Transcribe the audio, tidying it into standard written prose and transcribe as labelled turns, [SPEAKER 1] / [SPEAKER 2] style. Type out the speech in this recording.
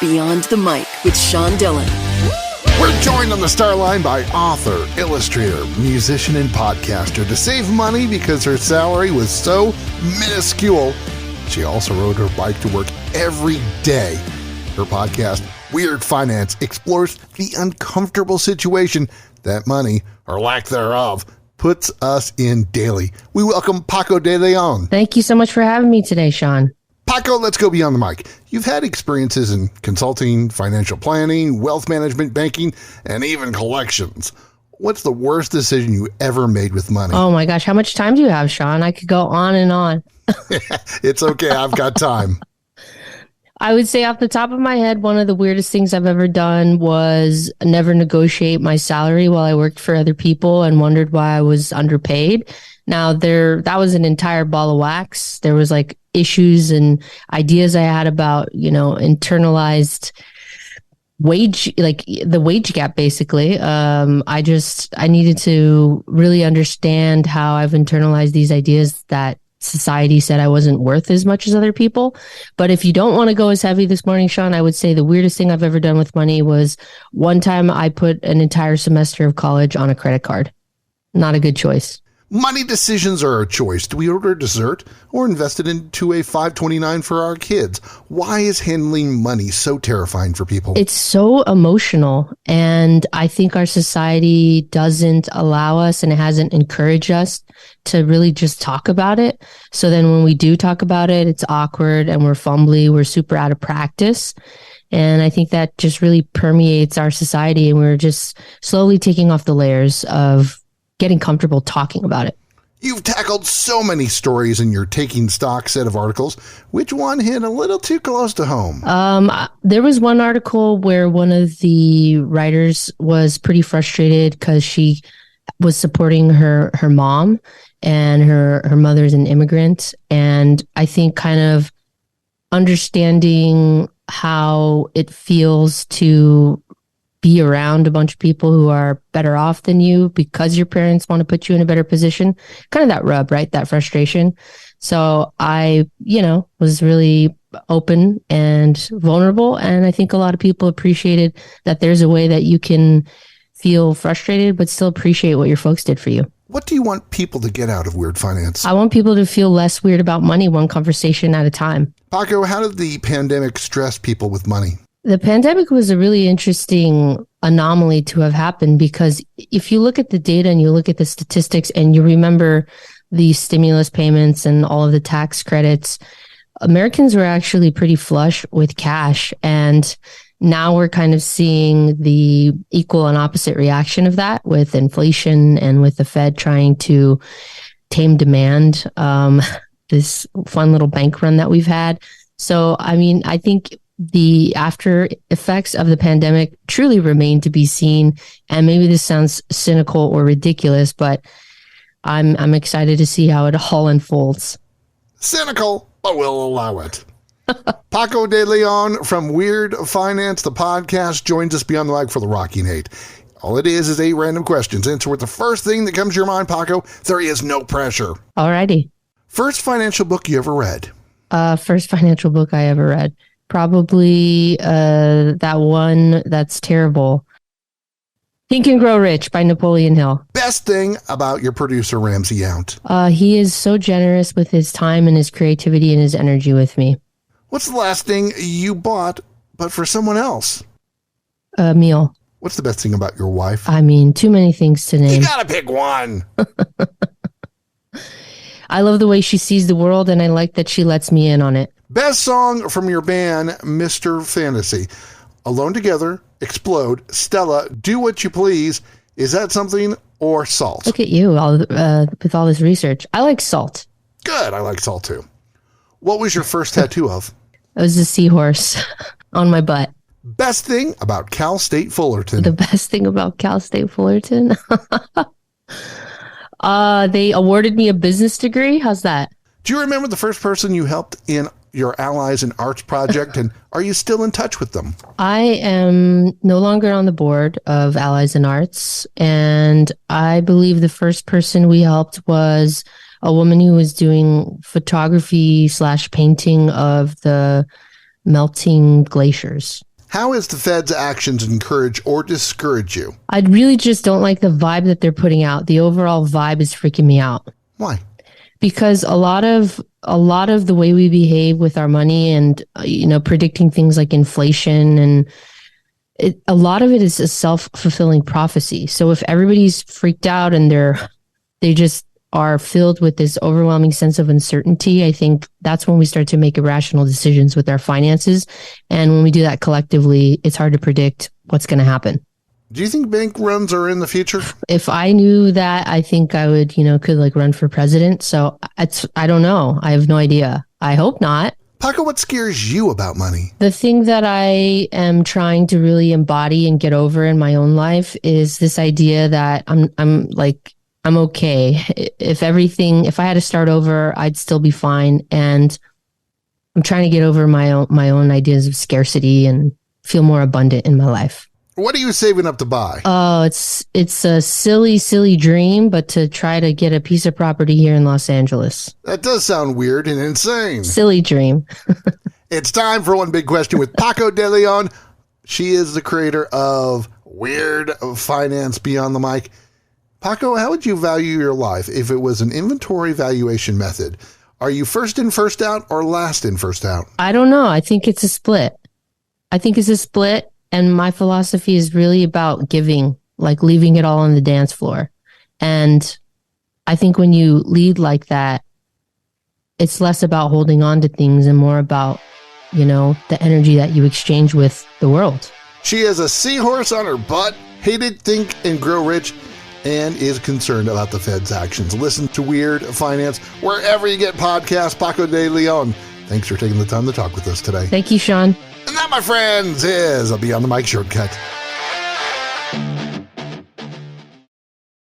[SPEAKER 1] Beyond the Mic with Sean Dillon.
[SPEAKER 2] We're joined on the Starline by author, illustrator, musician, and podcaster. To save money because her salary was so minuscule, she also rode her bike to work every day. Her podcast, Weird Finance, explores the uncomfortable situation that money, or lack thereof, puts us in daily. We welcome Paco de Leon.
[SPEAKER 3] Thank you so much for having me today, Sean.
[SPEAKER 2] Paco, let's go beyond the mic. You've had experiences in consulting, financial planning, wealth management, banking, and even collections. What's the worst decision you ever made with money?
[SPEAKER 3] Oh my gosh, how much time do you have, Sean? I could go on and on.
[SPEAKER 2] It's okay, I've got time.
[SPEAKER 3] I would say off the top of my head, one of the weirdest things I've ever done was never negotiate my salary while I worked for other people and wondered why I was underpaid. Now, that was an entire ball of wax. There was like issues and ideas I had about, internalized wage, like the wage gap, basically. I needed to really understand how I've internalized these ideas that society said I wasn't worth as much as other people. But if you don't want to go as heavy this morning, Sean, I would say the weirdest thing I've ever done with money was one time I put an entire semester of college on a credit card. Not a good choice.
[SPEAKER 2] Money decisions are a choice. Do we order dessert or invest it into a 529 for our kids? Why is handling money so terrifying for people?
[SPEAKER 3] It's so emotional, and I think our society doesn't allow us and it hasn't encouraged us to really just talk about it. So then when we do talk about it, it's awkward and we're fumbly, we're super out of practice. And I think that just really permeates our society, and we're just slowly taking off the layers of getting comfortable talking about it.
[SPEAKER 2] You've tackled so many stories in your Taking Stock set of articles. Which one hit a little too close to home?
[SPEAKER 3] There was one article where one of the writers was pretty frustrated because she was supporting her mom, and her mother's an immigrant. And I think kind of understanding how it feels to be around a bunch of people who are better off than you because your parents want to put you in a better position. Kind of that rub, right? That frustration. So I, was really open and vulnerable. And I think a lot of people appreciated that there's a way that you can feel frustrated, but still appreciate what your folks did for you.
[SPEAKER 2] What do you want people to get out of Weird Finance?
[SPEAKER 3] I want people to feel less weird about money, one conversation at a time.
[SPEAKER 2] Paco, how did the pandemic stress people with money?
[SPEAKER 3] The pandemic was a really interesting anomaly to have happened, because if you look at the data and you look at the statistics and you remember the stimulus payments and all of the tax credits, Americans were actually pretty flush with cash. And now we're kind of seeing the equal and opposite reaction of that with inflation and with the Fed trying to tame demand, this fun little bank run that we've had. So, I think the after effects of the pandemic truly remain to be seen. And maybe this sounds cynical or ridiculous, but I'm excited to see how it all unfolds.
[SPEAKER 2] Cynical, but we'll allow it. Paco de Leon from Weird Finance, the podcast, joins us beyond the mic for the Rocky Nate. All it is 8 random questions. Answer with the first thing that comes to your mind, Paco. There is no pressure.
[SPEAKER 3] Alrighty.
[SPEAKER 2] First financial book you ever read?
[SPEAKER 3] First financial book I ever read. Probably that one that's terrible. Think and Grow Rich by Napoleon Hill.
[SPEAKER 2] Best thing about your producer, Ramsey Yount?
[SPEAKER 3] He is so generous with his time and his creativity and his energy with me.
[SPEAKER 2] What's the last thing you bought, but for someone else?
[SPEAKER 3] A meal.
[SPEAKER 2] What's the best thing about your wife?
[SPEAKER 3] Too many things to name.
[SPEAKER 2] You gotta pick one.
[SPEAKER 3] I love the way she sees the world, and I like that she lets me in on it.
[SPEAKER 2] Best song from your band, Mr. Fantasy. Alone Together, Explode, Stella, Do What You Please. Is that something or Salt?
[SPEAKER 3] Look at you with all this research. I like Salt.
[SPEAKER 2] Good, I like Salt too. What was your first tattoo of?
[SPEAKER 3] It was a seahorse on my butt.
[SPEAKER 2] Best thing about Cal State Fullerton?
[SPEAKER 3] The best thing about Cal State Fullerton? They awarded me a business degree. How's that?
[SPEAKER 2] Do you remember the first person you helped in your Allies in Arts project, and are you still in touch with them?
[SPEAKER 3] I am no longer on the board of Allies in Arts, and I believe the first person we helped was a woman who was doing photography / painting of the melting glaciers.
[SPEAKER 2] How has the Fed's actions encourage or discourage you?
[SPEAKER 3] I really just don't like the vibe that they're putting out. The overall vibe is freaking me out.
[SPEAKER 2] Why?
[SPEAKER 3] Because a lot of the way we behave with our money and, predicting things like inflation and a lot of it is a self-fulfilling prophecy. So if everybody's freaked out and they just are filled with this overwhelming sense of uncertainty, I think that's when we start to make irrational decisions with our finances. And when we do that collectively, it's hard to predict what's going to happen.
[SPEAKER 2] Do you think bank runs are in the future?
[SPEAKER 3] If I knew that, I think I would, could run for president. So I don't know. I have no idea. I hope not.
[SPEAKER 2] Paco, what scares you about money?
[SPEAKER 3] The thing that I am trying to really embody and get over in my own life is this idea that I'm okay. If I had to start over, I'd still be fine. And I'm trying to get over my own ideas of scarcity and feel more abundant in my life.
[SPEAKER 2] What are you saving up to buy?
[SPEAKER 3] Oh, it's a silly, silly dream, but to try to get a piece of property here in Los Angeles.
[SPEAKER 2] That does sound weird and insane.
[SPEAKER 3] Silly dream.
[SPEAKER 2] It's time for One Big Question with Paco de Leon. She is the creator of Weird Finance Beyond the Mic. Paco, how would you value your life if it was an inventory valuation method? Are you first in, first out, or last in, first out?
[SPEAKER 3] I don't know. I think it's a split. And my philosophy is really about giving, like leaving it all on the dance floor. And I think when you lead like that, it's less about holding on to things and more about, the energy that you exchange with the world.
[SPEAKER 2] She has a seahorse on her butt, hated Think and Grow Rich, and is concerned about the Fed's actions. Listen to Weird Finance wherever you get podcasts. Paco de Leon, thanks for taking the time to talk with us today.
[SPEAKER 3] Thank you, Sean.
[SPEAKER 2] And that, my friends, is a Beyond the Mic shortcut.